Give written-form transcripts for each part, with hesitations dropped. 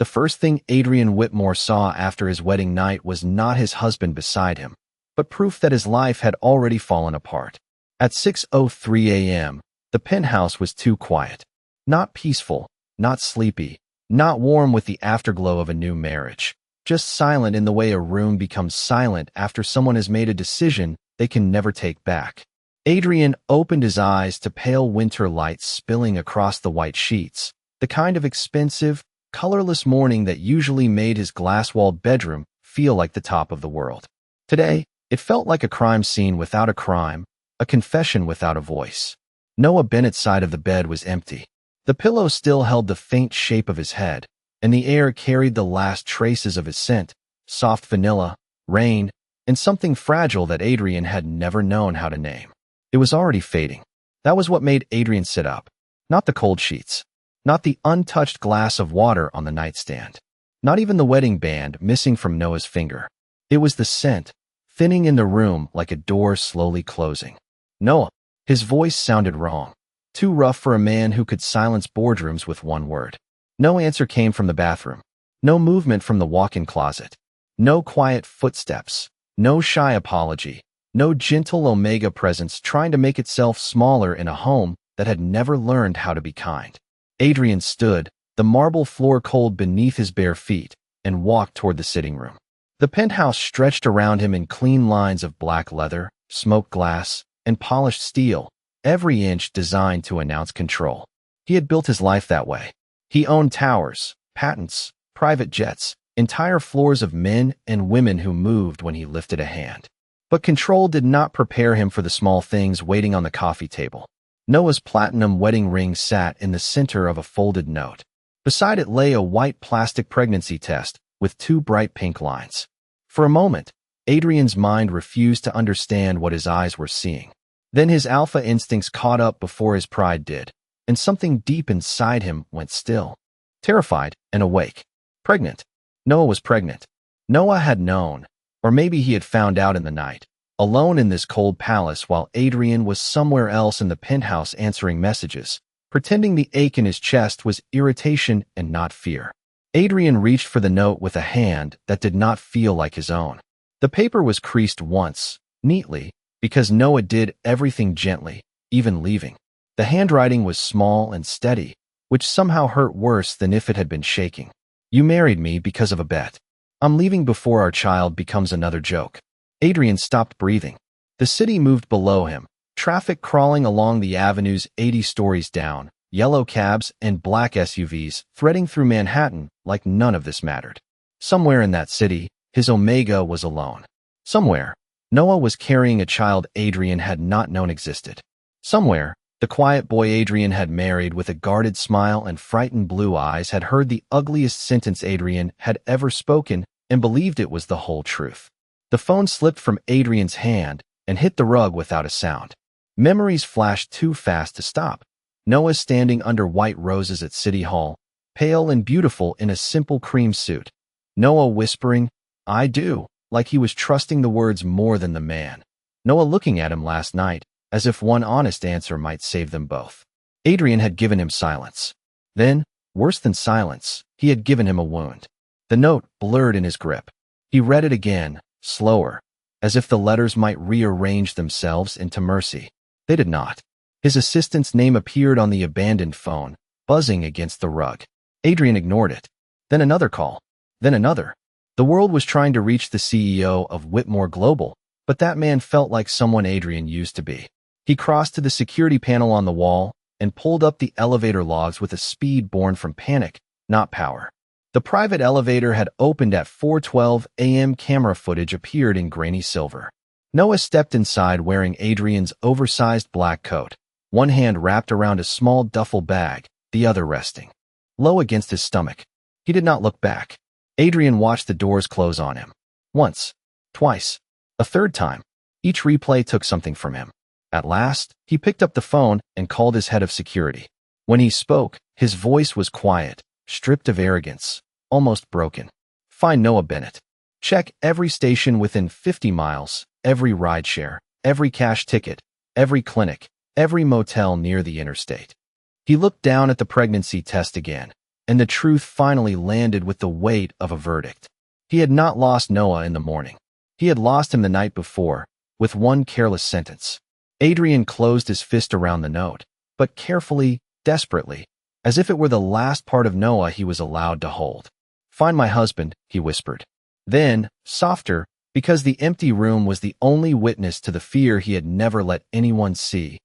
The first thing Adrian Whitmore saw after his wedding night was not his husband beside him, but proof that his life had already fallen apart. At 6:03 a.m., the penthouse was too quiet. Not peaceful, not sleepy, not warm with the afterglow of a new marriage. Just silent in the way a room becomes silent after someone has made a decision they can never take back. Adrian opened his eyes to pale winter lights spilling across the white sheets, the kind of expensive, colorless morning that usually made his glass-walled bedroom feel like the top of the world. Today, it felt like a crime scene without a crime, a confession without a voice. Noah Bennett's side of the bed was empty. The pillow still held the faint shape of his head, and the air carried the last traces of his scent, soft vanilla, rain, and something fragile that Adrian had never known how to name. It was already fading. That was what made Adrian sit up. Not the cold sheets. Not the untouched glass of water on the nightstand. Not even the wedding band missing from Noah's finger. It was the scent, thinning in the room like a door slowly closing. Noah. His voice sounded wrong. Too rough for a man who could silence boardrooms with one word. No answer came from the bathroom. No movement from the walk-in closet. No quiet footsteps. No shy apology. No gentle Omega presence trying to make itself smaller in a home that had never learned how to be kind. Adrian stood, the marble floor cold beneath his bare feet, and walked toward the sitting room. The penthouse stretched around him in clean lines of black leather, smoked glass, and polished steel, every inch designed to announce control. He had built his life that way. He owned towers, patents, private jets, entire floors of men and women who moved when he lifted a hand. But control did not prepare him for the small things waiting on the coffee table. Noah's platinum wedding ring sat in the center of a folded note. Beside it lay a white plastic pregnancy test with two bright pink lines. For a moment, Adrian's mind refused to understand what his eyes were seeing. Then his alpha instincts caught up before his pride did, and something deep inside him went still. Terrified and awake. Pregnant. Noah was pregnant. Noah had known. Or maybe he had found out in the night, alone in this cold palace while Adrian was somewhere else in the penthouse answering messages, pretending the ache in his chest was irritation and not fear. Adrian reached for the note with a hand that did not feel like his own. The paper was creased once, neatly, because Noah did everything gently, even leaving. The handwriting was small and steady, which somehow hurt worse than if it had been shaking. You married me because of a bet. I'm leaving before our child becomes another joke. Adrian stopped breathing. The city moved below him, traffic crawling along the avenues 80 stories down, yellow cabs and black SUVs threading through Manhattan like none of this mattered. Somewhere in that city, his Omega was alone. Somewhere, Noah was carrying a child Adrian had not known existed. Somewhere, the quiet boy Adrian had married with a guarded smile and frightened blue eyes had heard the ugliest sentence Adrian had ever spoken and believed it was the whole truth. The phone slipped from Adrian's hand and hit the rug without a sound. Memories flashed too fast to stop. Noah standing under white roses at City Hall, pale and beautiful in a simple cream suit. Noah whispering, "I do," like he was trusting the words more than the man. Noah looking at him last night, as if one honest answer might save them both. Adrian had given him silence. Then, worse than silence, he had given him a wound. The note blurred in his grip. He read it again, slower, as if the letters might rearrange themselves into mercy. They did not. His assistant's name appeared on the abandoned phone, buzzing against the rug. Adrian ignored it. Then another call. Then another. The world was trying to reach the CEO of Whitmore Global, but that man felt like someone Adrian used to be. He crossed to the security panel on the wall and pulled up the elevator logs with a speed born from panic, not power. The private elevator had opened at 4:12 a.m. Camera footage appeared in grainy silver. Noah stepped inside wearing Adrian's oversized black coat, one hand wrapped around a small duffel bag, the other resting low against his stomach. He did not look back. Adrian watched the doors close on him. Once, twice, a third time. Each replay took something from him. At last, he picked up the phone and called his head of security. When he spoke, his voice was quiet, stripped of arrogance, almost broken. Find Noah Bennett. Check every station within 50 miles, every rideshare, every cash ticket, every clinic, every motel near the interstate. He looked down at the pregnancy test again, and the truth finally landed with the weight of a verdict. He had not lost Noah in the morning. He had lost him the night before, with one careless sentence. Adrian closed his fist around the note, but carefully, desperately, as if it were the last part of Noah he was allowed to hold. "Find my husband," he whispered. Then, softer, because the empty room was the only witness to the fear he had never let anyone see,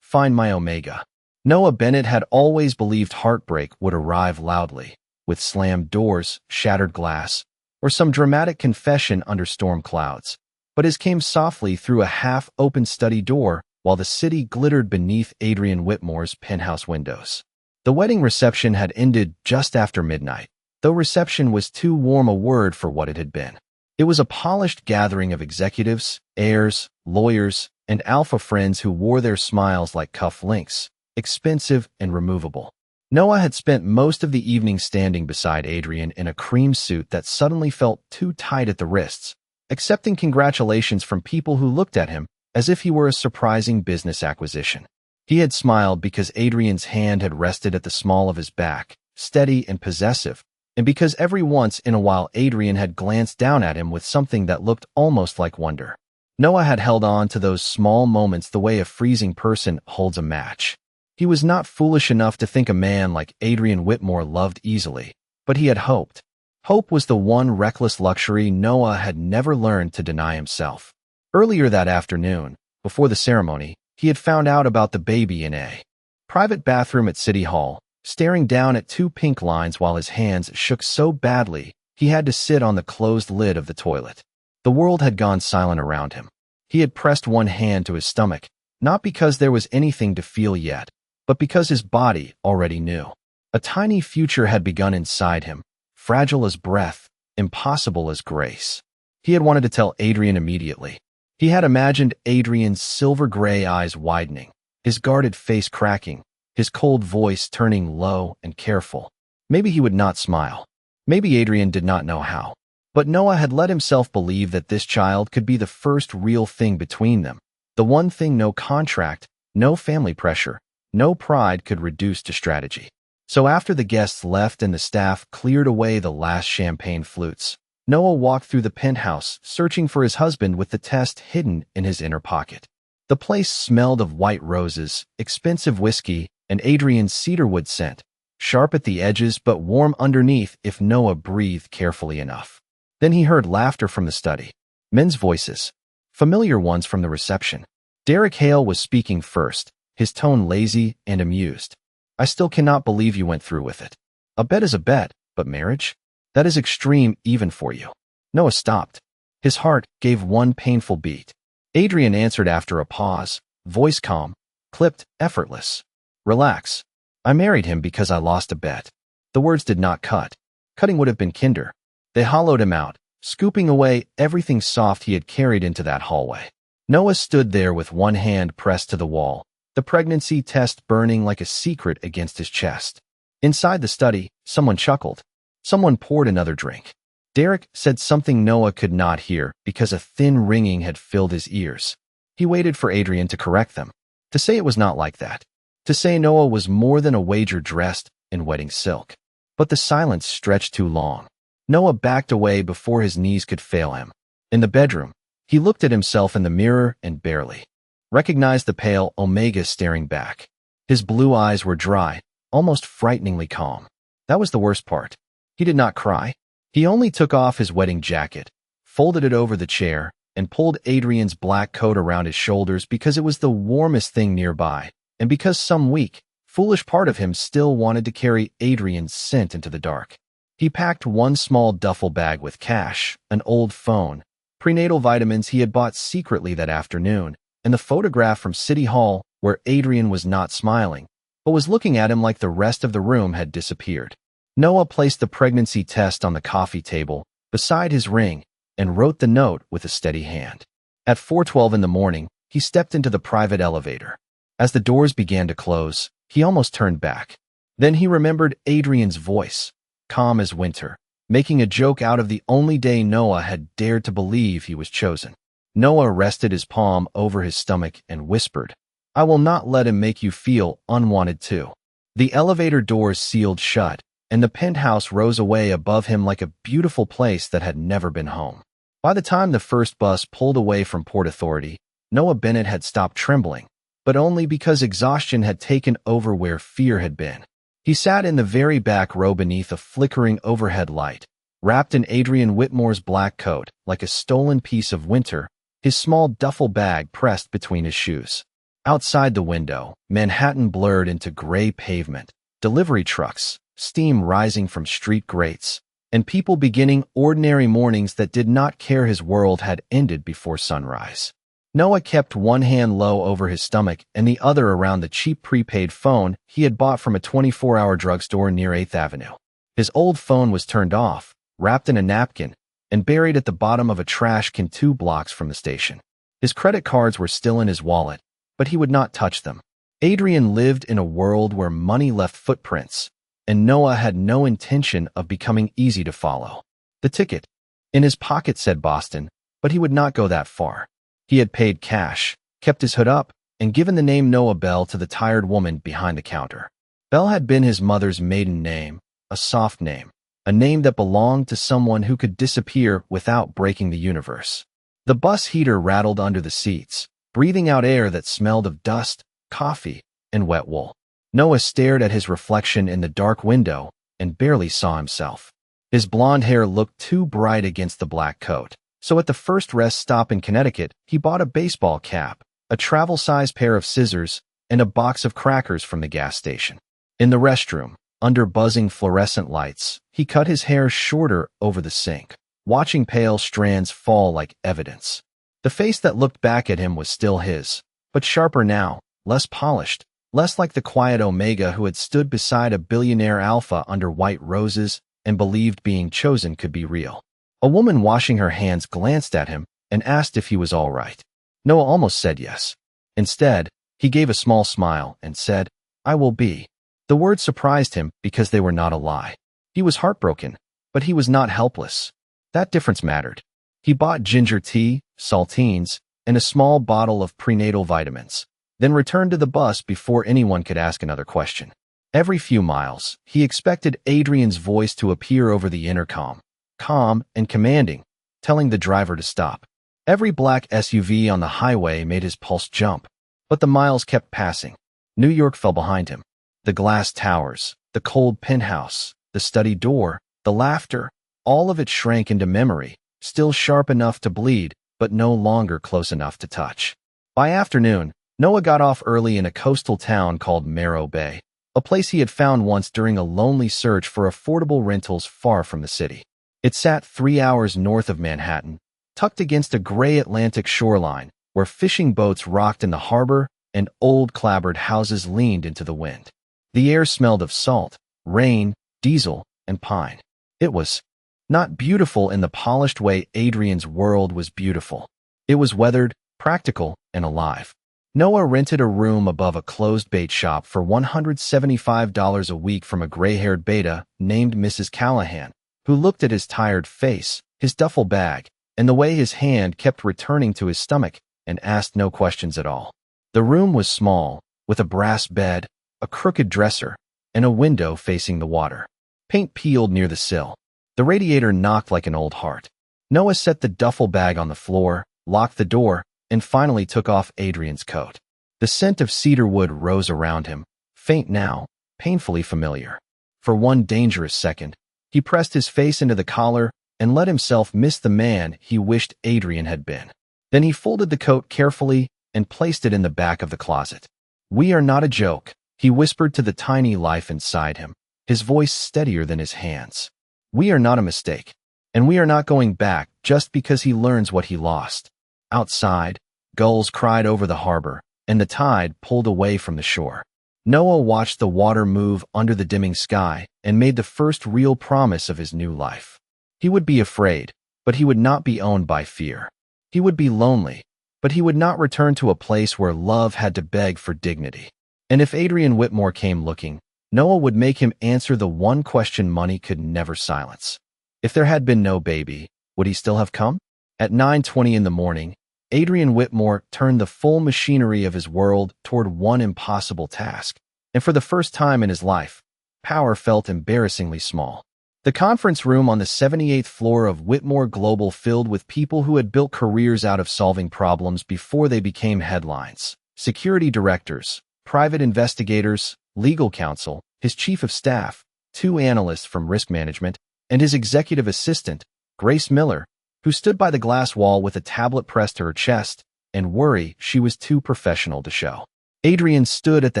"Find my Omega." Noah Bennett had always believed heartbreak would arrive loudly, with slammed doors, shattered glass, or some dramatic confession under storm clouds. But his came softly through a half-open study door while the city glittered beneath Adrian Whitmore's penthouse windows. The wedding reception had ended just after midnight, though reception was too warm a word for what it had been. It was a polished gathering of executives, heirs, lawyers, and alpha friends who wore their smiles like cuff links, expensive and removable. Noah had spent most of the evening standing beside Adrian in a cream suit that suddenly felt too tight at the wrists, accepting congratulations from people who looked at him as if he were a surprising business acquisition. He had smiled because Adrian's hand had rested at the small of his back, steady and possessive, and because every once in a while Adrian had glanced down at him with something that looked almost like wonder. Noah had held on to those small moments the way a freezing person holds a match. He was not foolish enough to think a man like Adrian Whitmore loved easily, but he had hoped. Hope was the one reckless luxury Noah had never learned to deny himself. Earlier that afternoon, before the ceremony, he had found out about the baby in a private bathroom at City Hall, staring down at two pink lines while his hands shook so badly he had to sit on the closed lid of the toilet. The world had gone silent around him. He had pressed one hand to his stomach, not because there was anything to feel yet, but because his body already knew. A tiny future had begun inside him, fragile as breath, impossible as grace. He had wanted to tell Adrian immediately. He had imagined Adrian's silver-gray eyes widening, his guarded face cracking, his cold voice turning low and careful. Maybe he would not smile. Maybe Adrian did not know how. But Noah had let himself believe that this child could be the first real thing between them, the one thing no contract, no family pressure, no pride could reduce to strategy. So after the guests left and the staff cleared away the last champagne flutes, Noah walked through the penthouse, searching for his husband with the test hidden in his inner pocket. The place smelled of white roses, expensive whiskey, and Adrian's cedarwood scent, sharp at the edges but warm underneath if Noah breathed carefully enough. Then he heard laughter from the study. Men's voices, familiar ones from the reception. Derek Hale was speaking first, his tone lazy and amused. "I still cannot believe you went through with it. A bet is a bet, but marriage? That is extreme even for you." Noah stopped. His heart gave one painful beat. Adrian answered after a pause, voice calm, clipped, effortless. "Relax. I married him because I lost a bet." The words did not cut. Cutting would have been kinder. They hollowed him out, scooping away everything soft he had carried into that hallway. Noah stood there with one hand pressed to the wall, the pregnancy test burning like a secret against his chest. Inside the study, someone chuckled. Someone poured another drink. Derek said something Noah could not hear because a thin ringing had filled his ears. He waited for Adrian to correct them, to say it was not like that, to say Noah was more than a wager dressed in wedding silk. But the silence stretched too long. Noah backed away before his knees could fail him. In the bedroom, he looked at himself in the mirror and barely recognized the pale Omega staring back. His blue eyes were dry, almost frighteningly calm. That was the worst part. He did not cry. He only took off his wedding jacket, folded it over the chair, and pulled Adrian's black coat around his shoulders because it was the warmest thing nearby, and because some weak, foolish part of him still wanted to carry Adrian's scent into the dark. He packed one small duffel bag with cash, an old phone, prenatal vitamins he had bought secretly that afternoon, and the photograph from City Hall where Adrian was not smiling, but was looking at him like the rest of the room had disappeared. Noah placed the pregnancy test on the coffee table beside his ring and wrote the note with a steady hand. At 4:12 in the morning, he stepped into the private elevator. As the doors began to close, he almost turned back. Then he remembered Adrian's voice, calm as winter, making a joke out of the only day Noah had dared to believe he was chosen. Noah rested his palm over his stomach and whispered, "I will not let him make you feel unwanted too." The elevator doors sealed shut, and the penthouse rose away above him like a beautiful place that had never been home. By the time the first bus pulled away from Port Authority, Noah Bennett had stopped trembling, but only because exhaustion had taken over where fear had been. He sat in the very back row beneath a flickering overhead light, wrapped in Adrian Whitmore's black coat like a stolen piece of winter, his small duffel bag pressed between his shoes. Outside the window, Manhattan blurred into gray pavement, delivery trucks, steam rising from street grates, and people beginning ordinary mornings that did not care his world had ended before sunrise. Noah kept one hand low over his stomach and the other around the cheap prepaid phone he had bought from a 24-hour drugstore near 8th Avenue. His old phone was turned off, wrapped in a napkin, and buried at the bottom of a trash can 2 blocks from the station. His credit cards were still in his wallet, but he would not touch them. Adrian lived in a world where money left footprints, and Noah had no intention of becoming easy to follow. The ticket in his pocket said Boston, but he would not go that far. He had paid cash, kept his hood up, and given the name Noah Bell to the tired woman behind the counter. Bell had been his mother's maiden name, a soft name, a name that belonged to someone who could disappear without breaking the universe. The bus heater rattled under the seats, breathing out air that smelled of dust, coffee, and wet wool. Noah stared at his reflection in the dark window and barely saw himself. His blonde hair looked too bright against the black coat. So at the first rest stop in Connecticut, he bought a baseball cap, a travel-size pair of scissors, and a box of crackers from the gas station. In the restroom, under buzzing fluorescent lights, he cut his hair shorter over the sink, watching pale strands fall like evidence. The face that looked back at him was still his, but sharper now, less polished, less like the quiet Omega who had stood beside a billionaire Alpha under white roses and believed being chosen could be real. A woman washing her hands glanced at him and asked if he was all right. Noah almost said yes. Instead, he gave a small smile and said, "I will be." The words surprised him because they were not a lie. He was heartbroken, but he was not helpless. That difference mattered. He bought ginger tea, saltines, and a small bottle of prenatal vitamins, then returned to the bus before anyone could ask another question. Every few miles, he expected Adrian's voice to appear over the intercom, calm and commanding, telling the driver to stop. Every black SUV on the highway made his pulse jump, but the miles kept passing. New York fell behind him. The glass towers, the cold penthouse, the study door, the laughter, all of it shrank into memory, still sharp enough to bleed, but no longer close enough to touch. By afternoon, Noah got off early in a coastal town called Morro Bay, a place he had found once during a lonely search for affordable rentals far from the city. It sat 3 hours north of Manhattan, tucked against a gray Atlantic shoreline, where fishing boats rocked in the harbor and old clapboard houses leaned into the wind. The air smelled of salt, rain, diesel, and pine. It was not beautiful in the polished way Adrian's world was beautiful. It was weathered, practical, and alive. Noah rented a room above a closed bait shop for $175 a week from a gray-haired beta named Mrs. Callahan, who looked at his tired face, his duffel bag, and the way his hand kept returning to his stomach, and asked no questions at all. The room was small, with a brass bed, a crooked dresser, and a window facing the water. Paint peeled near the sill. The radiator knocked like an old heart. Noah set the duffel bag on the floor, locked the door, and finally took off Adrian's coat. The scent of cedar wood rose around him, faint now, painfully familiar. For one dangerous second, he pressed his face into the collar and let himself miss the man he wished Adrian had been. Then he folded the coat carefully and placed it in the back of the closet. "We are not a joke," he whispered to the tiny life inside him, his voice steadier than his hands. "We are not a mistake, and we are not going back just because he learns what he lost." Outside, gulls cried over the harbor, and the tide pulled away from the shore. Noah watched the water move under the dimming sky and made the first real promise of his new life. He would be afraid, but he would not be owned by fear. He would be lonely, but he would not return to a place where love had to beg for dignity. And if Adrian Whitmore came looking, Noah would make him answer the one question money could never silence. If there had been no baby, would he still have come? At 9:20 in the morning, Adrian Whitmore turned the full machinery of his world toward one impossible task, and for the first time in his life, power felt embarrassingly small. The conference room on the 78th floor of Whitmore Global filled with people who had built careers out of solving problems before they became headlines. Security directors, private investigators, legal counsel, his chief of staff, 2 analysts from risk management, and his executive assistant, Grace Miller, who stood by the glass wall with a tablet pressed to her chest and worry she was too professional to show. Adrian stood at the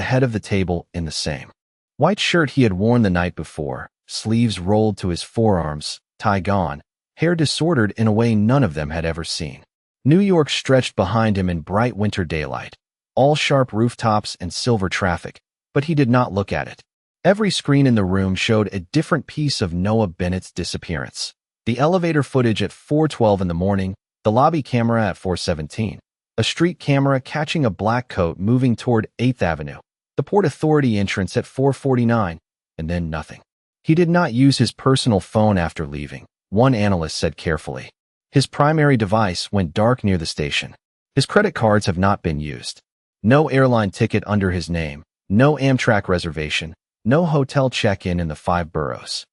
head of the table in the same white shirt he had worn the night before, sleeves rolled to his forearms, tie gone, hair disordered in a way none of them had ever seen. New York stretched behind him in bright winter daylight, all sharp rooftops and silver traffic, but he did not look at it. Every screen in the room showed a different piece of Noah Bennett's disappearance. The elevator footage at 4:12 in the morning, the lobby camera at 4:17, a street camera catching a black coat moving toward 8th Avenue, the Port Authority entrance at 4:49, and then nothing. He did not use his personal phone after leaving, one analyst said carefully. His primary device went dark near the station. His credit cards have not been used. No airline ticket under his name, no Amtrak reservation, no hotel check-in in the 5 boroughs.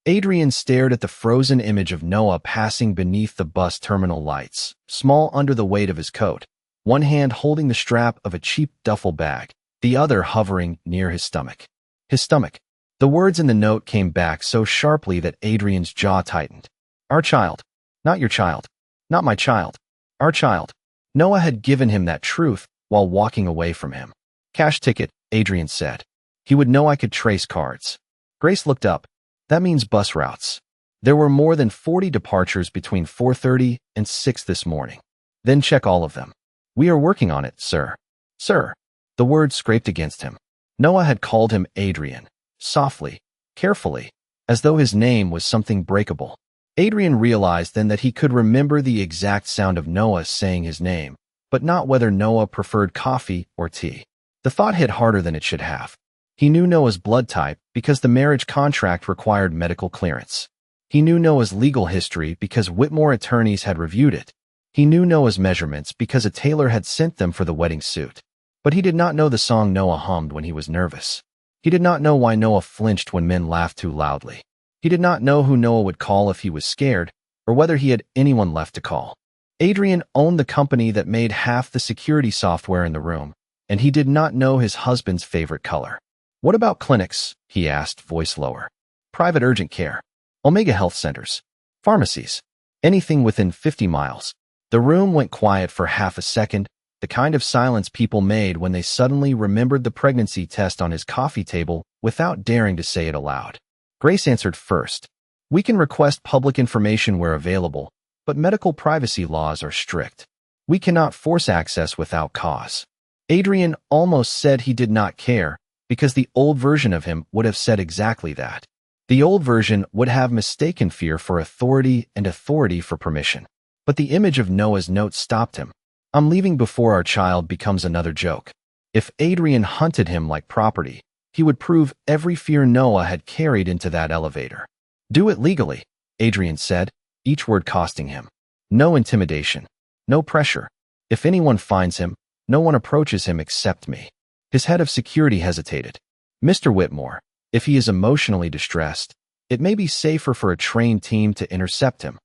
Adrian stared at the frozen image of Noah passing beneath the bus terminal lights, small under the weight of his coat, one hand holding the strap of a cheap duffel bag, the other hovering near his stomach. His stomach. The words in the note came back so sharply that Adrian's jaw tightened. Our child. Not your child. Not my child. Our child. Noah had given him that truth while walking away from him. Cash ticket, Adrian said. He would know I could trace cards. Grace looked up. That means bus routes. There were more than 40 departures between 4:30 and 6 this morning. Then check all of them. We are working on it, sir. Sir. The words scraped against him. Noah had called him Adrian, softly, carefully, as though his name was something breakable. Adrian realized then that he could remember the exact sound of Noah saying his name, but not whether Noah preferred coffee or tea. The thought hit harder than it should have. He knew Noah's blood type because the marriage contract required medical clearance. He knew Noah's legal history because Whitmore attorneys had reviewed it. He knew Noah's measurements because a tailor had sent them for the wedding suit. But he did not know the song Noah hummed when he was nervous. He did not know why Noah flinched when men laughed too loudly. He did not know who Noah would call if he was scared, or whether he had anyone left to call. Adrian owned the company that made half the security software in the room, and he did not know his husband's favorite color. What about clinics? He asked, voice lower. Private urgent care. Omega health centers. Pharmacies. Anything within 50 miles. The room went quiet for half a second, the kind of silence people made when they suddenly remembered the pregnancy test on his coffee table without daring to say it aloud. Grace answered first. We can request public information where available, but medical privacy laws are strict. We cannot force access without cause. Adrian almost said he did not care, because the old version of him would have said exactly that. The old version would have mistaken fear for authority and authority for permission. But the image of Noah's note stopped him. I'm leaving before our child becomes another joke. If Adrian hunted him like property, he would prove every fear Noah had carried into that elevator. Do it legally, Adrian said, each word costing him. No intimidation. No pressure. If anyone finds him, no one approaches him except me. His head of security hesitated. Mr. Whitmore, if he is emotionally distressed, it may be safer for a trained team to intercept him.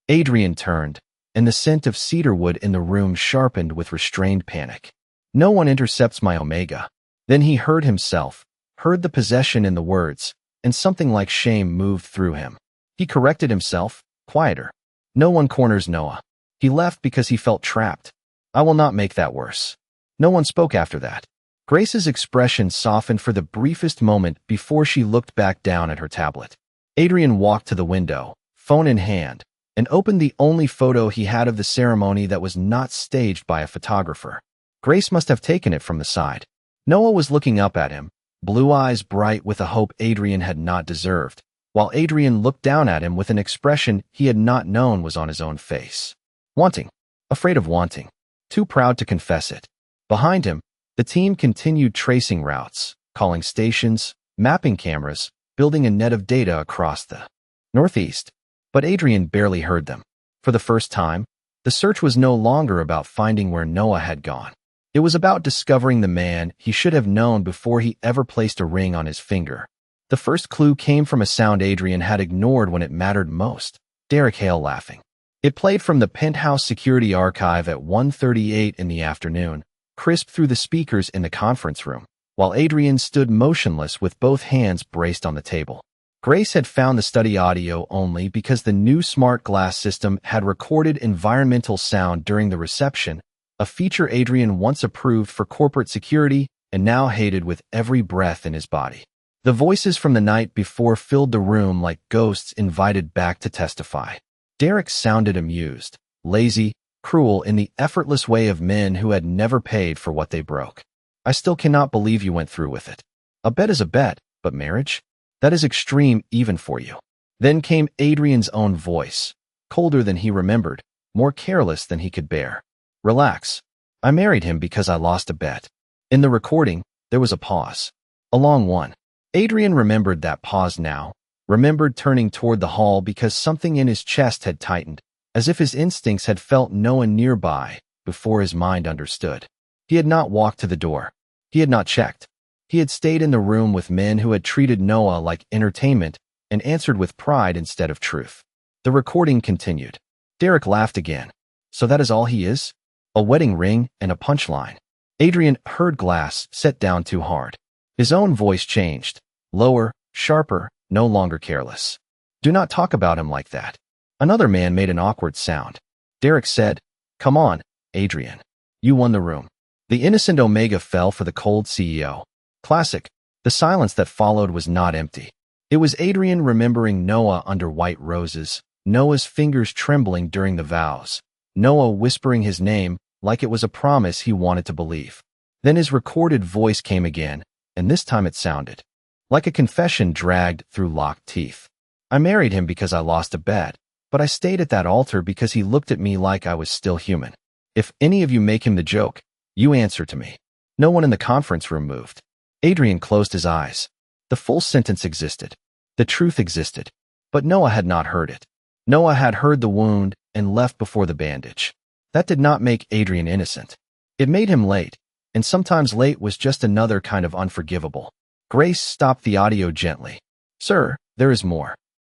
Adrian turned, and the scent of cedarwood in the room sharpened with restrained panic. No one intercepts my Omega. Then he heard himself, heard the possession in the words, and something like shame moved through him. He corrected himself, quieter. No one corners Noah. He left because he felt trapped. I will not make that worse. No one spoke after that. Grace's expression softened for the briefest moment before she looked back down at her tablet. Adrian walked to the window, phone in hand, and opened the only photo he had of the ceremony that was not staged by a photographer. Grace must have taken it from the side. Noah was looking up at him, blue eyes bright with a hope Adrian had not deserved, while Adrian looked down at him with an expression he had not known was on his own face. Wanting. Afraid of wanting. Too proud to confess it. Behind him, the team continued tracing routes, calling stations, mapping cameras, building a net of data across the Northeast. But Adrian barely heard them. For the first time, the search was no longer about finding where Noah had gone. It was about discovering the man he should have known before he ever placed a ring on his finger. The first clue came from a sound Adrian had ignored when it mattered most. Derek Hale laughing. It played from the penthouse security archive at 1:38 in the afternoon, crisp through the speakers in the conference room, while Adrian stood motionless with both hands braced on the table. Grace had found the study audio only because the new smart glass system had recorded environmental sound during the reception, a feature Adrian once approved for corporate security and now hated with every breath in his body. The voices from the night before filled the room like ghosts invited back to testify. Derek sounded amused, lazy, cruel in the effortless way of men who had never paid for what they broke. I still cannot believe you went through with it. A bet is a bet, but marriage? That is extreme even for you. Then came Adrian's own voice, colder than he remembered, more careless than he could bear. Relax. I married him because I lost a bet. In the recording, there was a pause. A long one. Adrian remembered that pause now, remembered turning toward the hall because something in his chest had tightened, as if his instincts had felt no one nearby before his mind understood. He had not walked to the door. He had not checked. He had stayed in the room with men who had treated Noah like entertainment and answered with pride instead of truth. The recording continued. Derek laughed again. So that is all he is? A wedding ring and a punchline. Adrian heard glass set down too hard. His own voice changed. Lower, sharper, no longer careless. Do not talk about him like that. Another man made an awkward sound. Derek said, Come on, Adrian. You won the room. The innocent Omega fell for the cold CEO. Classic. The silence that followed was not empty. It was Adrian remembering Noah under white roses, Noah's fingers trembling during the vows, Noah whispering his name like it was a promise he wanted to believe. Then his recorded voice came again, and this time it sounded like a confession dragged through locked teeth. I married him because I lost a bet, but I stayed at that altar because he looked at me like I was still human. If any of you make him the joke, you answer to me. No one in the conference room moved. Adrian closed his eyes. The full sentence existed. The truth existed. But Noah had not heard it. Noah had heard the wound and left before the bandage. That did not make Adrian innocent. It made him late, and sometimes late was just another kind of unforgivable. Grace stopped the audio gently. Sir, there is more.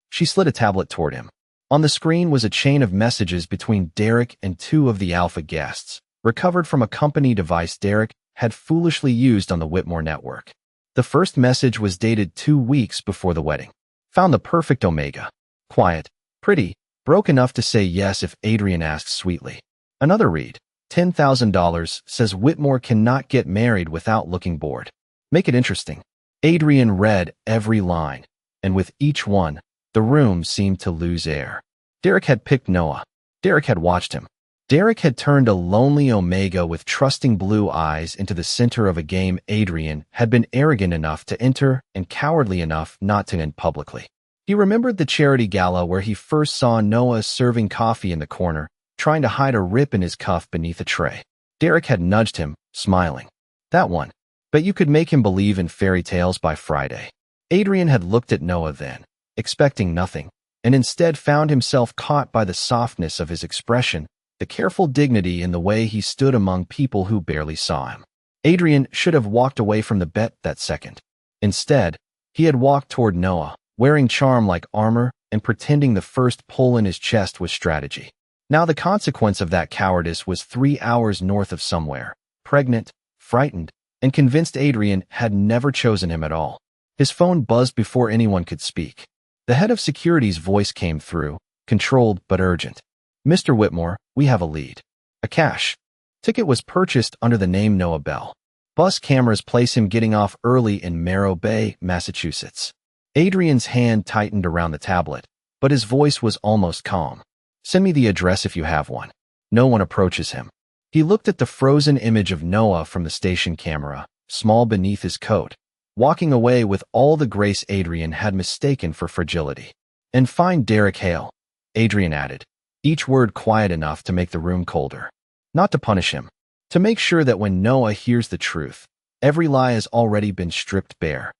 She slid a tablet toward him. On the screen was a chain of messages between Derek and two of the Alpha guests, recovered from a company device Derek had foolishly used on the Whitmore network. The first message was dated 2 weeks before the wedding. Found the perfect Omega. Quiet, pretty, broke enough to say yes if Adrian asked sweetly. Another read. $10,000 says Whitmore cannot get married without looking bored. Make it interesting. Adrian read every line, and with each one, the room seemed to lose air. Derek had picked Noah. Derek had watched him. Derek had turned a lonely Omega with trusting blue eyes into the center of a game Adrian had been arrogant enough to enter and cowardly enough not to end publicly. He remembered the charity gala where he first saw Noah serving coffee in the corner, trying to hide a rip in his cuff beneath a tray. Derek had nudged him, smiling. That one. Bet you could make him believe in fairy tales by Friday. Adrian had looked at Noah then, expecting nothing, and instead found himself caught by the softness of his expression, the careful dignity in the way he stood among people who barely saw him. Adrian should have walked away from the bet that second. Instead, he had walked toward Noah, wearing charm like armor and pretending the first pull in his chest was strategy. Now the consequence of that cowardice was 3 hours north of somewhere, pregnant, frightened, and convinced Adrian had never chosen him at all. His phone buzzed before anyone could speak. The head of security's voice came through, controlled but urgent. Mr. Whitmore, we have a lead. A cash ticket was purchased under the name Noah Bell. Bus cameras place him getting off early in Morro Bay, Massachusetts. Adrian's hand tightened around the tablet, but his voice was almost calm. Send me the address if you have one. No one approaches him. He looked at the frozen image of Noah from the station camera, small beneath his coat, walking away with all the grace Adrian had mistaken for fragility. And find Derek Hale, Adrian added, each word quiet enough to make the room colder. Not to punish him, to make sure that when Noah hears the truth, every lie has already been stripped bare.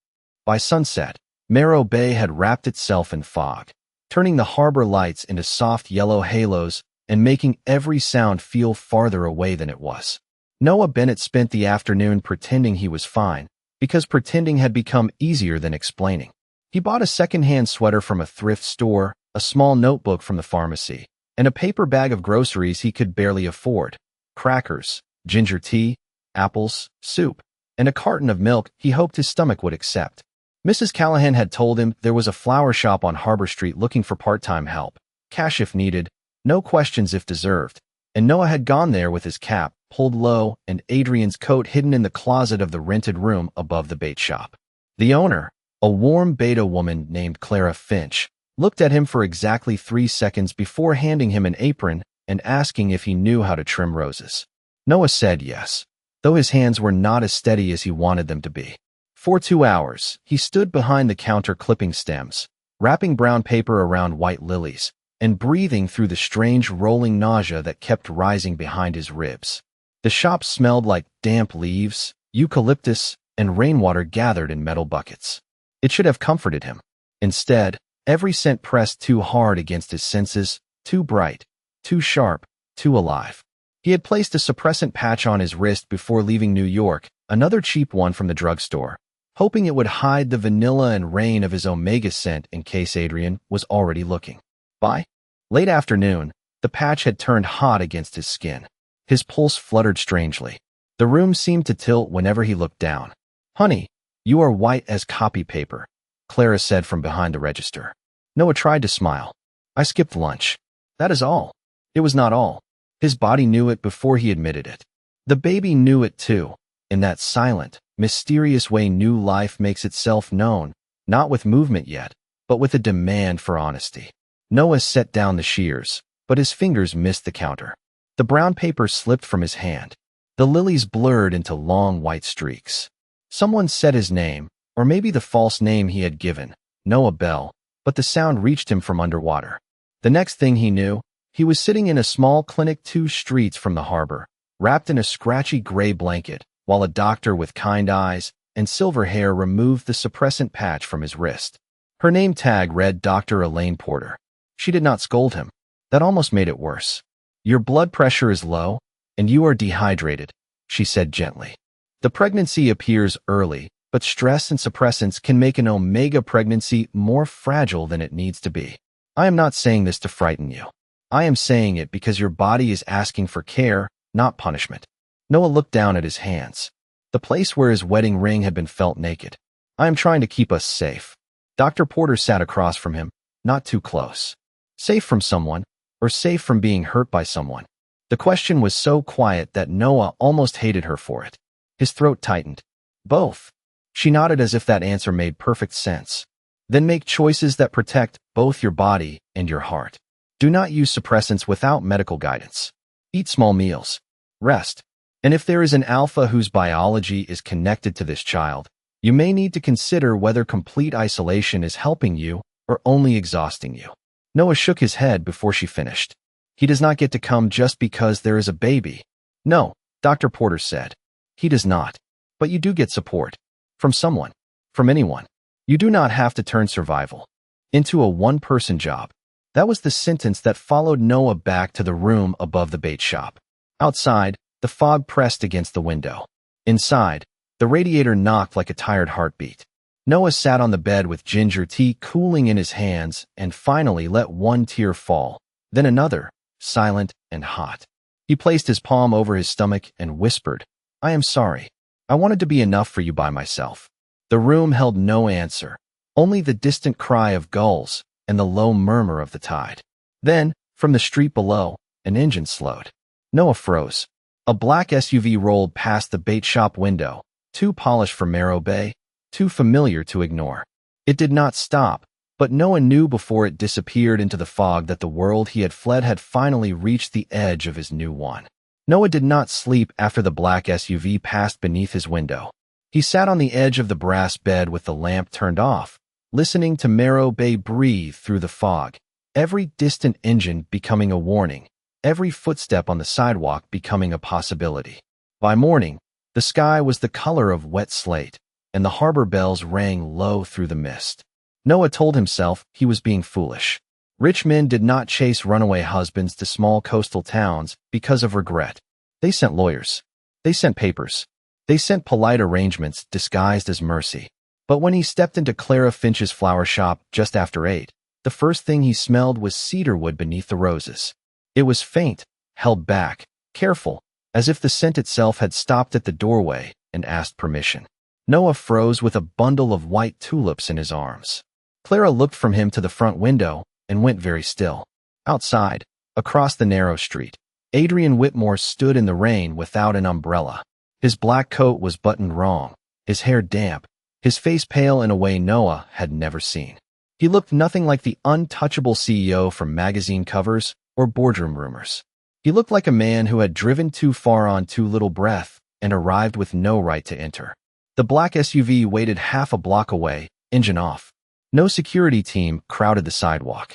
By sunset, Morro Bay had wrapped itself in fog, turning the harbor lights into soft yellow halos and making every sound feel farther away than it was. Noah Bennett spent the afternoon pretending he was fine, because pretending had become easier than explaining. He bought a second-hand sweater from a thrift store, a small notebook from the pharmacy, and a paper bag of groceries he could barely afford: crackers, ginger tea, apples, soup, and a carton of milk he hoped his stomach would accept. Mrs. Callahan had told him there was a flower shop on Harbor Street looking for part-time help, cash if needed, no questions if deserved, and Noah had gone there with his cap pulled low and Adrian's coat hidden in the closet of the rented room above the bait shop. The owner, a warm beta woman named Clara Finch, looked at him for exactly 3 seconds before handing him an apron and asking if he knew how to trim roses. Noah said yes, though his hands were not as steady as he wanted them to be. For 2 hours, he stood behind the counter clipping stems, wrapping brown paper around white lilies, and breathing through the strange rolling nausea that kept rising behind his ribs. The shop smelled like damp leaves, eucalyptus, and rainwater gathered in metal buckets. It should have comforted him. Instead, every scent pressed too hard against his senses, too bright, too sharp, too alive. He had placed a suppressant patch on his wrist before leaving New York, another cheap one from the drugstore, hoping it would hide the vanilla and rain of his Omega scent in case Adrian was already looking. By late afternoon, the patch had turned hot against his skin. His pulse fluttered strangely. The room seemed to tilt whenever he looked down. "Honey, you are white as copy paper," Clara said from behind the register. Noah tried to smile. "I skipped lunch. That is all." It was not all. His body knew it before he admitted it. The baby knew it too, in that silent, mysterious way new life makes itself known, not with movement yet, but with a demand for honesty. Noah set down the shears, but his fingers missed the counter. The brown paper slipped from his hand. The lilies blurred into long white streaks. Someone said his name, or maybe the false name he had given, Noah Bell, but the sound reached him from underwater. The next thing he knew, he was sitting in a small clinic 2 streets from the harbor, wrapped in a scratchy gray blanket, while a doctor with kind eyes and silver hair removed the suppressant patch from his wrist. Her name tag read Dr. Elaine Porter. She did not scold him. That almost made it worse. "Your blood pressure is low, and you are dehydrated," she said gently. "The pregnancy appears early, but stress and suppressants can make an Omega pregnancy more fragile than it needs to be. I am not saying this to frighten you. I am saying it because your body is asking for care, not punishment." Noah looked down at his hands, the place where his wedding ring had been felt naked. "I am trying to keep us safe." Dr. Porter sat across from him, not too close. Safe from someone, or safe from being hurt by someone? The question was so quiet that Noah almost hated her for it. His throat tightened. "Both." She nodded as if that answer made perfect sense. "Then make choices that protect both your body and your heart. Do not use suppressants without medical guidance. Eat small meals. Rest. And if there is an alpha whose biology is connected to this child, you may need to consider whether complete isolation is helping you or only exhausting you." Noah shook his head before she finished. "He does not get to come just because there is a baby." "No," Dr. Porter said. "He does not. But you do get support. From someone. From anyone. You do not have to turn survival into a one-person job." That was the sentence that followed Noah back to the room above the bait shop. Outside, the fog pressed against the window. Inside, the radiator knocked like a tired heartbeat. Noah sat on the bed with ginger tea cooling in his hands and finally let one tear fall, then another, silent and hot. He placed his palm over his stomach and whispered, "I am sorry. I wanted to be enough for you by myself." The room held no answer, only the distant cry of gulls and the low murmur of the tide. Then, from the street below, an engine slowed. Noah froze. A black SUV rolled past the bait shop window, too polished for Morro Bay, too familiar to ignore. It did not stop, but Noah knew before it disappeared into the fog that the world he had fled had finally reached the edge of his new one. Noah did not sleep after the black SUV passed beneath his window. He sat on the edge of the brass bed with the lamp turned off, listening to Morro Bay breathe through the fog, every distant engine becoming a warning, every footstep on the sidewalk becoming a possibility. By morning, the sky was the color of wet slate, and the harbor bells rang low through the mist. Noah told himself he was being foolish. Rich men did not chase runaway husbands to small coastal towns because of regret. They sent lawyers. They sent papers. They sent polite arrangements disguised as mercy. But when he stepped into Clara Finch's flower shop just after 8, the first thing he smelled was cedarwood beneath the roses. It was faint, held back, careful, as if the scent itself had stopped at the doorway and asked permission. Noah froze with a bundle of white tulips in his arms. Clara looked from him to the front window and went very still. Outside, across the narrow street, Adrian Whitmore stood in the rain without an umbrella. His black coat was buttoned wrong, his hair damp, his face pale in a way Noah had never seen. He looked nothing like the untouchable CEO from magazine covers or boardroom rumors. He looked like a man who had driven too far on too little breath and arrived with no right to enter. The black SUV waited half a block away, engine off. No security team crowded the sidewalk.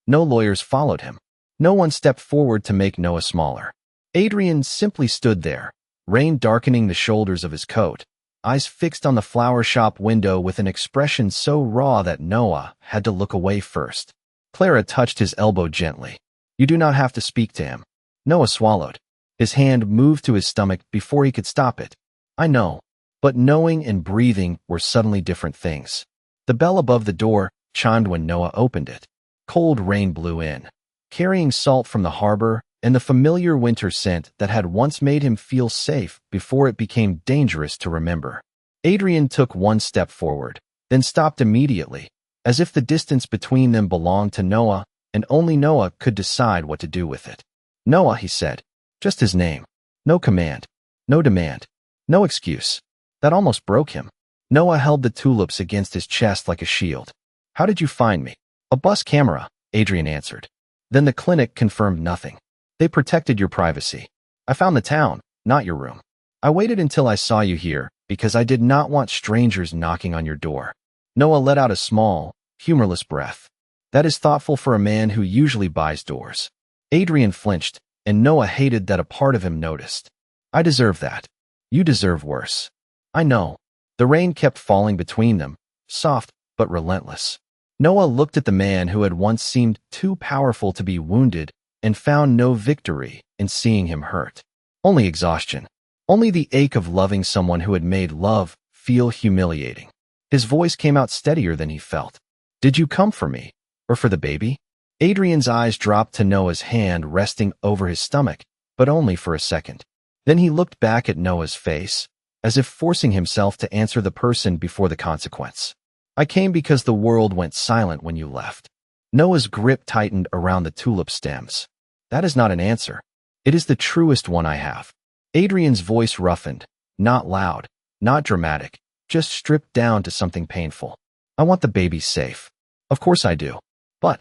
No lawyers followed him. No one stepped forward to make Noah smaller. Adrian simply stood there, rain darkening the shoulders of his coat, eyes fixed on the flower shop window with an expression so raw that Noah had to look away first. Clara touched his elbow gently. "You do not have to speak to him." Noah swallowed. His hand moved to his stomach before he could stop it. "I know." But knowing and breathing were suddenly different things. The bell above the door chimed when Noah opened it. Cold rain blew in, carrying salt from the harbor and the familiar winter scent that had once made him feel safe before it became dangerous to remember. Adrian took one step forward, then stopped immediately, as if the distance between them belonged to Noah and only Noah could decide what to do with it. "Noah," he said, just his name. No command, no demand, no excuse. That almost broke him. Noah held the tulips against his chest like a shield. "How did you find me?" "A bus camera," Adrian answered. Then the clinic confirmed nothing. "They protected your privacy. I found the town, not your room. I waited until I saw you here because I did not want strangers knocking on your door." Noah let out a small, humorless breath. That is thoughtful for a man who usually buys doors. Adrian flinched, and Noah hated that a part of him noticed. "I deserve that. You deserve worse." "I know." The rain kept falling between them, soft but relentless. Noah looked at the man who had once seemed too powerful to be wounded and found no victory in seeing him hurt. Only exhaustion. Only the ache of loving someone who had made love feel humiliating. His voice came out steadier than he felt. "Did you come for me? Or for the baby?" Adrian's eyes dropped to Noah's hand resting over his stomach, but only for a second. Then he looked back at Noah's face, as if forcing himself to answer the person before the consequence. "I came because the world went silent when you left." Noah's grip tightened around the tulip stems. "That is not an answer. It is the truest one I have." Adrian's voice roughened, not loud, not dramatic, just stripped down to something painful. "I want the baby safe. Of course I do. But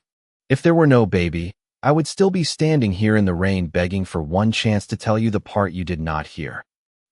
if there were no baby, I would still be standing here in the rain begging for one chance to tell you the part you did not hear."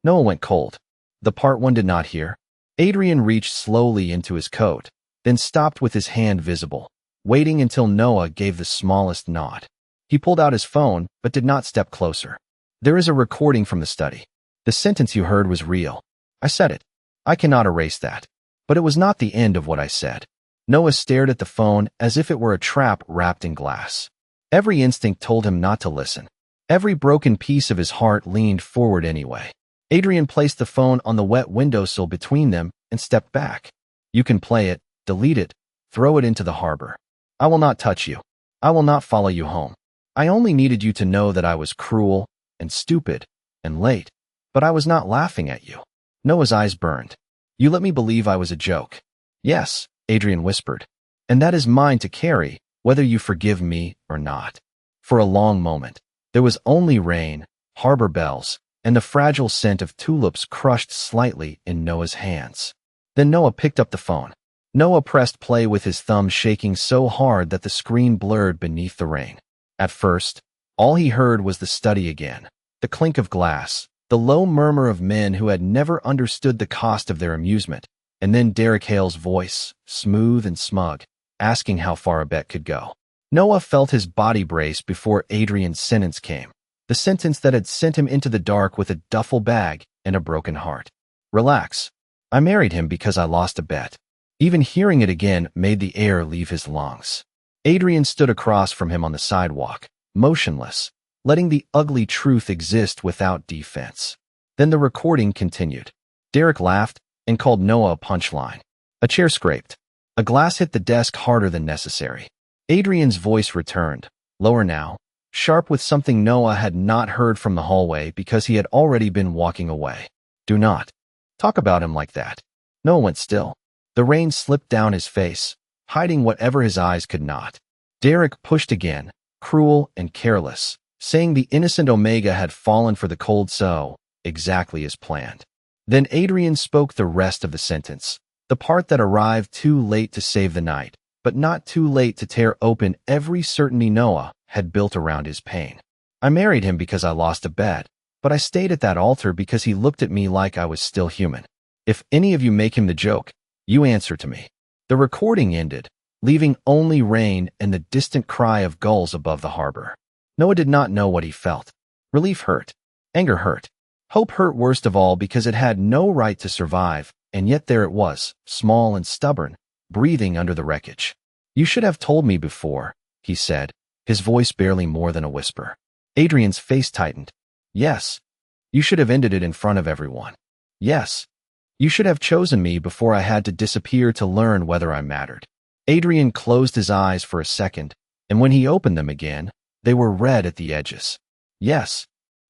Noah went cold. The part one did not hear? Adrian reached slowly into his coat, then stopped with his hand visible, waiting until Noah gave the smallest nod. He pulled out his phone, but did not step closer. "There is a recording from the study. The sentence you heard was real. I said it. I cannot erase that. But it was not the end of what I said." Noah stared at the phone as if it were a trap wrapped in glass. Every instinct told him not to listen. Every broken piece of his heart leaned forward anyway. Adrian placed the phone on the wet windowsill between them and stepped back. "You can play it, delete it, throw it into the harbor. I will not touch you. I will not follow you home. I only needed you to know that I was cruel and stupid and late, but I was not laughing at you." Noah's eyes burned. "You let me believe I was a joke." "Yes," Adrian whispered, "and that is mine to carry, whether you forgive me or not." For a long moment, there was only rain, harbor bells, and the fragile scent of tulips crushed slightly in Noah's hands. Then Noah picked up the phone. Noah pressed play with his thumb shaking so hard that the screen blurred beneath the rain. At first, all he heard was the study again, the clink of glass, the low murmur of men who had never understood the cost of their amusement, and then Derek Hale's voice, smooth and smug, asking how far a bet could go. Noah felt his body brace before Adrian's sentence came. The sentence that had sent him into the dark with a duffel bag and a broken heart. "Relax. I married him because I lost a bet." Even hearing it again made the air leave his lungs. Adrian stood across from him on the sidewalk, motionless, letting the ugly truth exist without defense. Then the recording continued. Derek laughed and called Noah a punchline. A chair scraped. A glass hit the desk harder than necessary. Adrian's voice returned, lower now, sharp with something Noah had not heard from the hallway because he had already been walking away. Do not talk about him like that. Noah went still. The rain slipped down his face, hiding whatever his eyes could not. Derek pushed again, cruel and careless, saying the innocent Omega had fallen for the cold so, exactly as planned. Then Adrian spoke the rest of the sentence, the part that arrived too late to save the night, but not too late to tear open every certainty Noah had built around his pain. I married him because I lost a bet, but I stayed at that altar because he looked at me like I was still human. If any of you make him the joke, you answer to me. The recording ended, leaving only rain and the distant cry of gulls above the harbor. Noah did not know what he felt. Relief hurt. Anger hurt. Hope hurt worst of all because it had no right to survive, and yet there it was, small and stubborn, breathing under the wreckage. You should have told me before, he said, his voice barely more than a whisper. Adrian's face tightened. Yes. You should have ended it in front of everyone. Yes. You should have chosen me before I had to disappear to learn whether I mattered. Adrian closed his eyes for a second, and when he opened them again, they were red at the edges. Yes.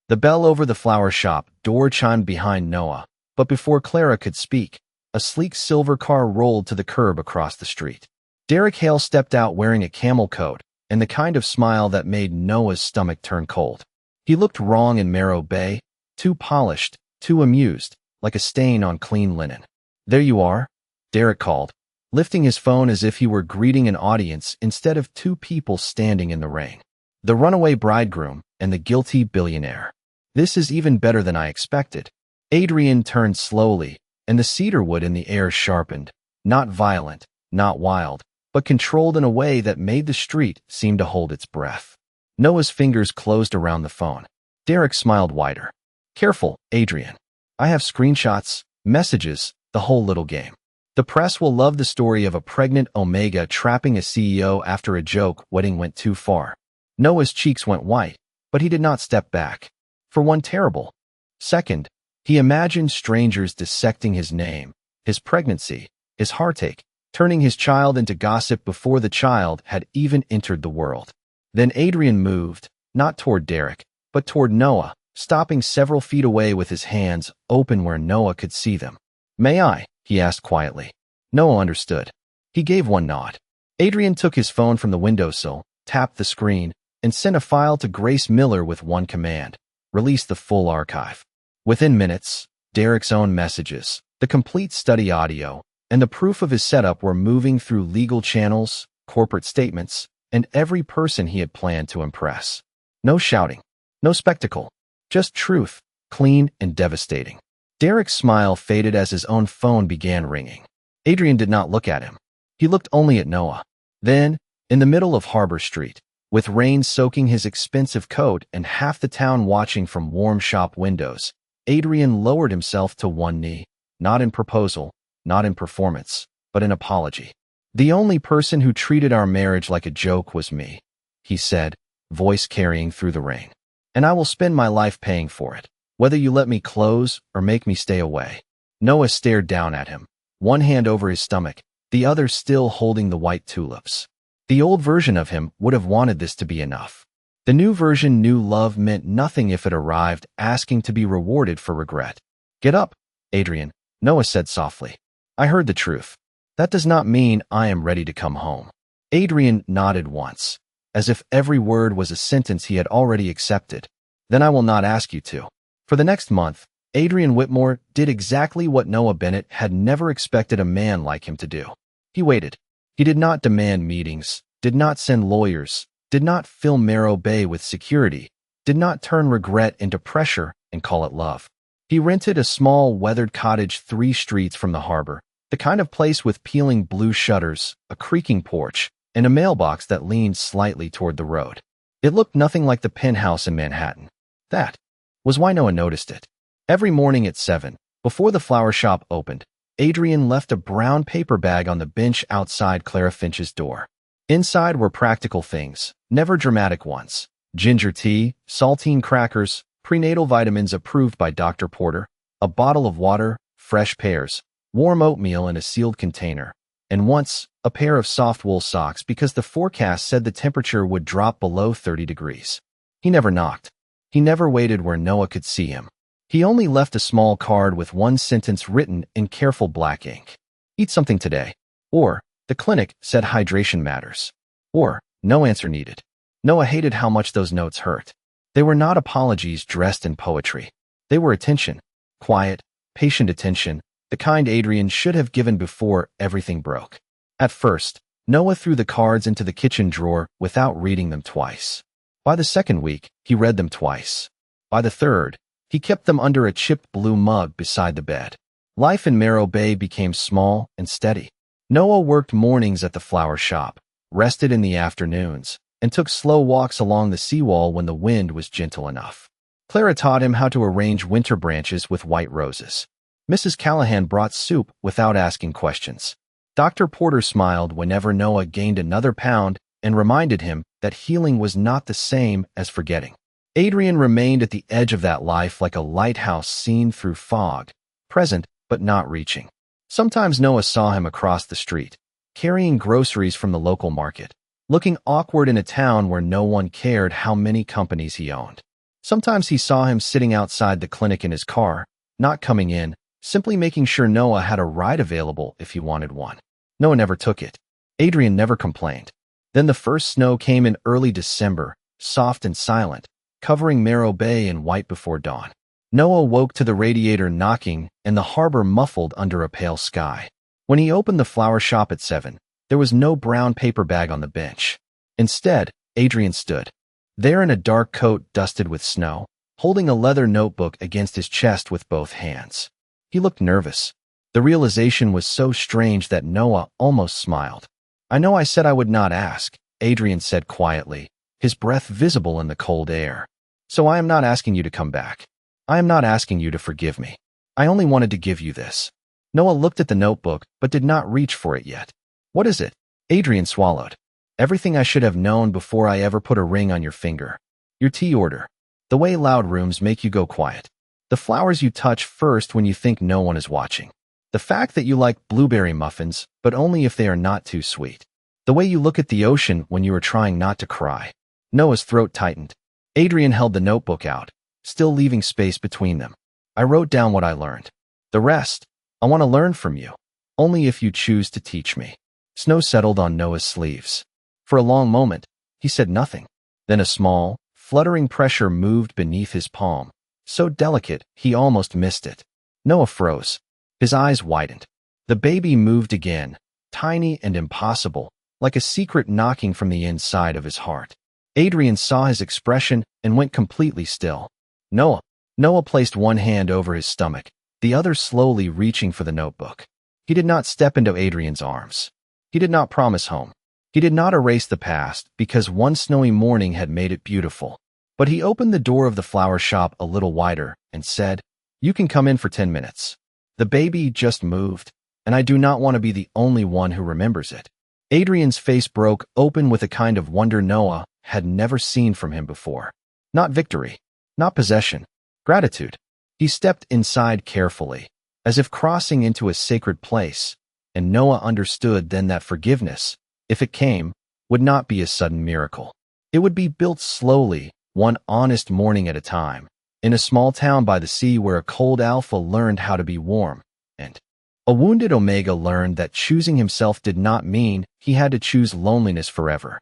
The bell over the flower shop door chimed behind Noah, but before Clara could speak, a sleek silver car rolled to the curb across the street. Derek Hale stepped out wearing a camel coat and the kind of smile that made Noah's stomach turn cold. He looked wrong in Marrow Bay, too polished, too amused, like a stain on clean linen. There you are, Derek called, lifting his phone as if he were greeting an audience instead of two people standing in the rain. The runaway bridegroom and the guilty billionaire. This is even better than I expected. Adrian turned slowly, and the cedarwood in the air sharpened, not violent, not wild, but controlled in a way that made the street seem to hold its breath. Noah's fingers closed around the phone. Derek smiled wider. Careful, Adrian. I have screenshots, messages, the whole little game. The press will love the story of a pregnant Omega trapping a CEO after a joke wedding went too far. Noah's cheeks went white, but he did not step back. For one terrible second, he imagined strangers dissecting his name, his pregnancy, his heartache, turning his child into gossip before the child had even entered the world. Then Adrian moved, not toward Derek, but toward Noah, stopping several feet away with his hands open where Noah could see them. May I? He asked quietly. Noah understood. He gave one nod. Adrian took his phone from the windowsill, tapped the screen, and sent a file to Grace Miller with one command: release the full archive. Within minutes, Derek's own messages, the complete study audio, and the proof of his setup were moving through legal channels, corporate statements, and every person he had planned to impress. No shouting, no spectacle, just truth, clean and devastating. Derek's smile faded as his own phone began ringing. Adrian did not look at him. He looked only at Noah. Then, in the middle of Harbor Street, with rain soaking his expensive coat and half the town watching from warm shop windows, Adrian lowered himself to one knee, not in proposal, not in performance, but in apology. The only person who treated our marriage like a joke was me, he said, voice carrying through the rain. And I will spend my life paying for it, whether you let me close or make me stay away. Noah stared down at him, one hand over his stomach, the other still holding the white tulips. The old version of him would have wanted this to be enough. The new version knew love meant nothing if it arrived asking to be rewarded for regret. Get up, Adrian, Noah said softly. I heard the truth. That does not mean I am ready to come home. Adrian nodded once, as if every word was a sentence he had already accepted. Then I will not ask you to. For the next month, Adrian Whitmore did exactly what Noah Bennett had never expected a man like him to do. He waited. He did not demand meetings, did not send lawyers, did not fill Marrow Bay with security, did not turn regret into pressure and call it love. He rented a small, weathered cottage 3 streets from the harbor, the kind of place with peeling blue shutters, a creaking porch, and a mailbox that leaned slightly toward the road. It looked nothing like the penthouse in Manhattan. That was why Noah noticed it. Every morning at 7, before the flower shop opened, Adrian left a brown paper bag on the bench outside Clara Finch's door. Inside were practical things, never dramatic ones. Ginger tea, saltine crackers, prenatal vitamins approved by Dr. Porter, a bottle of water, fresh pears, warm oatmeal in a sealed container, and once, a pair of soft wool socks because the forecast said the temperature would drop below 30 degrees. He never knocked. He never waited where Noah could see him. He only left a small card with one sentence written in careful black ink. Eat something today. Or, the clinic said hydration matters. Or, no answer needed. Noah hated how much those notes hurt. They were not apologies dressed in poetry. They were attention. Quiet, patient attention, the kind Adrian should have given before everything broke. At first, Noah threw the cards into the kitchen drawer without reading them twice. By the second week, he read them twice. By the third, he kept them under a chipped blue mug beside the bed. Life in Morro Bay became small and steady. Noah worked mornings at the flower shop, rested in the afternoons, and took slow walks along the seawall when the wind was gentle enough. Clara taught him how to arrange winter branches with white roses. Mrs. Callahan brought soup without asking questions. Dr. Porter smiled whenever Noah gained another pound and reminded him that healing was not the same as forgetting. Adrian remained at the edge of that life like a lighthouse seen through fog, present but not reaching. Sometimes Noah saw him across the street, carrying groceries from the local market, looking awkward in a town where no one cared how many companies he owned. Sometimes he saw him sitting outside the clinic in his car, not coming in, simply making sure Noah had a ride available if he wanted one. Noah never took it. Adrian never complained. Then the first snow came in early December, soft and silent, covering Morro Bay in white before dawn. Noah woke to the radiator knocking and the harbor muffled under a pale sky. When he opened the flower shop at 7, there was no brown paper bag on the bench. Instead, Adrian stood there in a dark coat dusted with snow, holding a leather notebook against his chest with both hands. He looked nervous. The realization was so strange that Noah almost smiled. "I know I said I would not ask," Adrian said quietly, his breath visible in the cold air. "So I am not asking you to come back. I am not asking you to forgive me. I only wanted to give you this." Noah looked at the notebook but did not reach for it yet. "What is it?" Adrian swallowed. "Everything I should have known before I ever put a ring on your finger. Your tea order. The way loud rooms make you go quiet. The flowers you touch first when you think no one is watching. The fact that you like blueberry muffins, but only if they are not too sweet. The way you look at the ocean when you are trying not to cry." Noah's throat tightened. Adrian held the notebook out, still leaving space between them. "I wrote down what I learned. The rest, I want to learn from you. Only if you choose to teach me." Snow settled on Noah's sleeves. For a long moment, he said nothing. Then a small, fluttering pressure moved beneath his palm, so delicate he almost missed it. Noah froze. His eyes widened. The baby moved again, tiny and impossible, like a secret knocking from the inside of his heart. Adrian saw his expression and went completely still. Noah placed one hand over his stomach, the other slowly reaching for the notebook. He did not step into Adrian's arms. He did not promise home. He did not erase the past because one snowy morning had made it beautiful. But he opened the door of the flower shop a little wider and said, "You can come in for 10 minutes. The baby just moved, and I do not want to be the only one who remembers it." Adrian's face broke open with a kind of wonder Noah had never seen from him before. Not victory, not possession, gratitude. He stepped inside carefully, as if crossing into a sacred place, and Noah understood then that forgiveness, if it came, would not be a sudden miracle. It would be built slowly, one honest morning at a time, in a small town by the sea where a cold Alpha learned how to be warm, and a wounded Omega learned that choosing himself did not mean he had to choose loneliness forever.